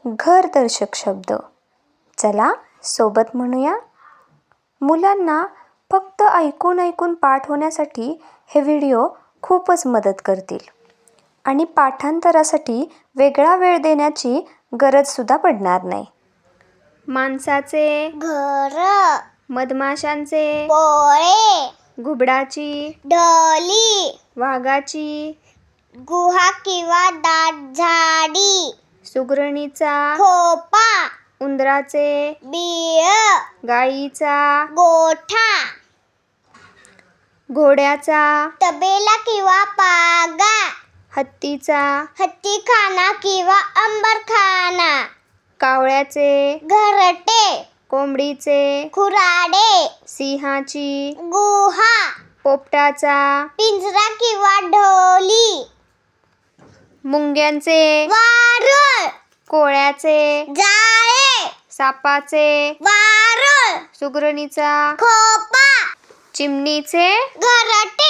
घरदर्शक शब्द. चला सोबत म्हणूया. मुलांना फक्त ऐकून ऐकून पाठ होण्यासाठी हे व्हिडिओ खूपच मदत करतील आणि पाठांतरासाठी वेगळा वेळ देण्याची गरजसुद्धा पडणार नाही. माणसाचे घर, मधमाशांचे पोळे, घुबडाची ढोली, वाघाची गुहा किंवा दाट झाडी, सुगरणीचा खोपा, उंदराचे बिळ, गाईचा गोठा, घोड्याचा तबेला किंवा पागा, हत्तीचा हत्तीखाना किंवा अंबरखाना, कावळ्याचे घरटे, कोंबडीचे खुराडे, सिंहाची गुहा, पोपटाचा पिंजरा किंवा ढोली, मुंग्यांचे वारुळ, कोळ्याचे जाळे, सापाचे वारुळ, सुगरणीचा खोपा, चिमणीचे घरटे.